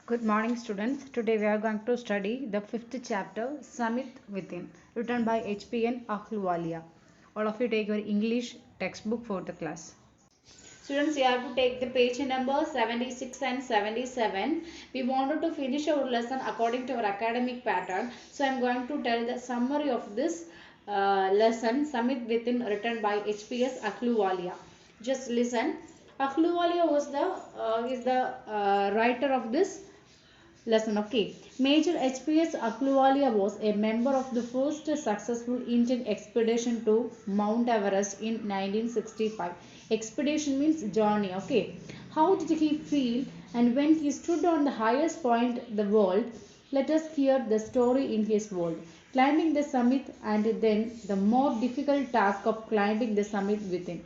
Good morning, students. Today we are going to study the fifth chapter, Summit Within, written by H.P.N. Ahluwalia. All of you take your English textbook for the class. Students, you have to take the page number 76 and 77. We wanted to finish our lesson according to our academic pattern. So, I am going to tell the summary of this lesson, Summit Within, written by H.P.S. Ahluwalia. Just listen. Ahluwalia was the writer of this lesson. Okay. Major HPS Ahluwalia was a member of the first successful Indian expedition to Mount Everest in 1965. Expedition means journey. Okay. How did he feel and when he stood on the highest point in the world? Let us hear the story in his world. Climbing the summit and then the more difficult task of climbing the summit within.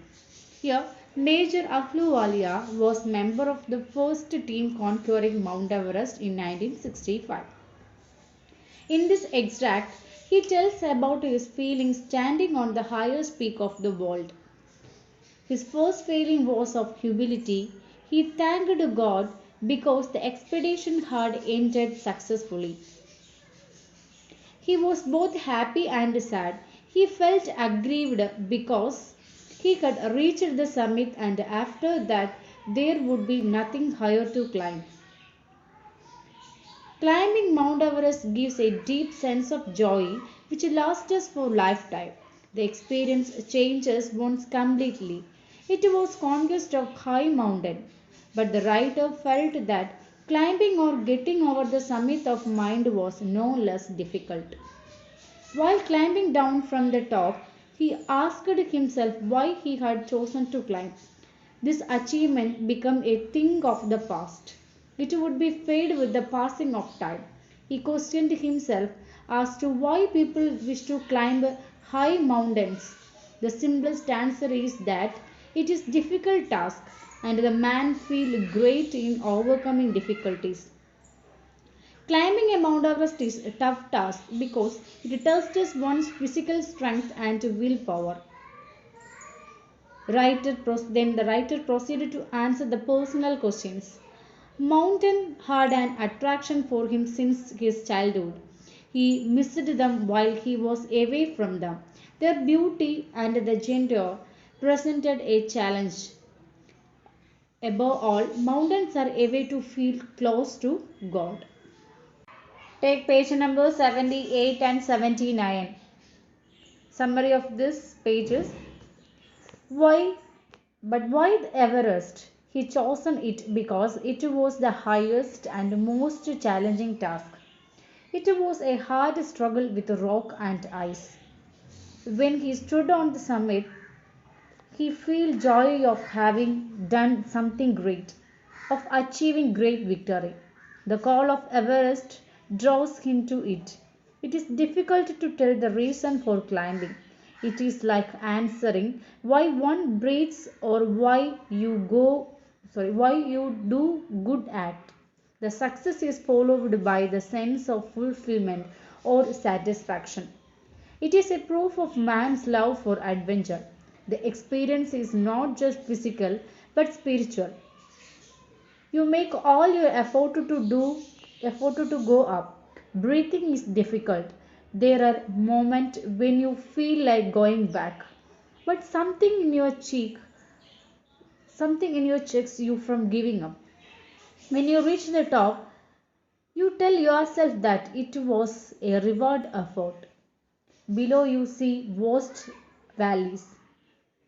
Here, Major Ahluwalia was member of the first team conquering Mount Everest in 1965. In this extract, he tells about his feelings standing on the highest peak of the world. His first feeling was of humility. He thanked God because the expedition had ended successfully. He was both happy and sad. He felt aggrieved because he had reached the summit and after that there would be nothing higher to climb. Climbing Mount Everest gives a deep sense of joy which lasts for a lifetime. The experience changes one completely. It was conquest of high mountain, but the writer felt that climbing or getting over the summit of mind was no less difficult. While climbing down from the top, he asked himself why he had chosen to climb. This achievement became a thing of the past. It would be fade with the passing of time. He questioned himself as to why people wish to climb high mountains. The simplest answer is that it is a difficult task and the man feels great in overcoming difficulties. Climbing a Mount Everest is a tough task because it tests one's physical strength and willpower. Then the writer proceeded to answer the personal questions. Mountain had an attraction for him since his childhood. He missed them while he was away from them. Their beauty and the grandeur presented a challenge. Above all, mountains are a way to feel close to God. Take page number 78 and 79. Summary of this pages. Why? But why the Everest? He chosen it because it was the highest and most challenging task. It was a hard struggle with rock and ice. When he stood on the summit, he felt joy of having done something great, of achieving great victory. The call of Everest draws him to it. It is difficult to tell the reason for climbing. It is like answering why one breathes or why you do good act. The success is followed by the sense of fulfillment or satisfaction. It is a proof of man's love for adventure. The experience is not just physical but spiritual. You make all your effort to go up. Breathing is difficult. There are moments when you feel like going back. But something in your checks you from giving up. When you reach the top, you tell yourself that it was a reward effort. Below you see vast valleys.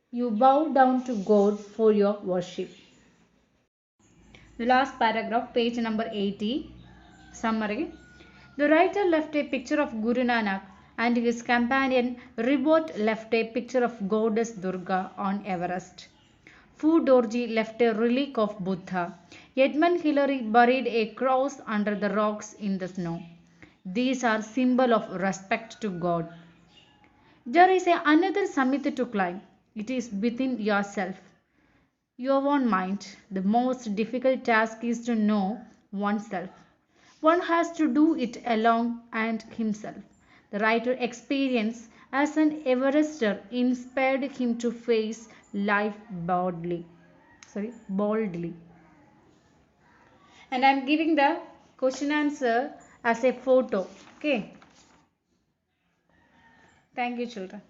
You bow down to God for your worship. The last paragraph, page number 80. Summary. The writer left a picture of Guru Nanak and his companion Ribot left a picture of goddess Durga on Everest. Fu Dorji left a relic of Buddha. Edmund Hillary buried a cross under the rocks in the snow. These are symbol of respect to God. There is another summit to climb. It is within yourself, your own mind. The most difficult task is to know oneself. One has to do it alone and himself. The writer's experience as an Everester inspired him to face life boldly. And I am giving the question answer as a photo. Okay. Thank you, children.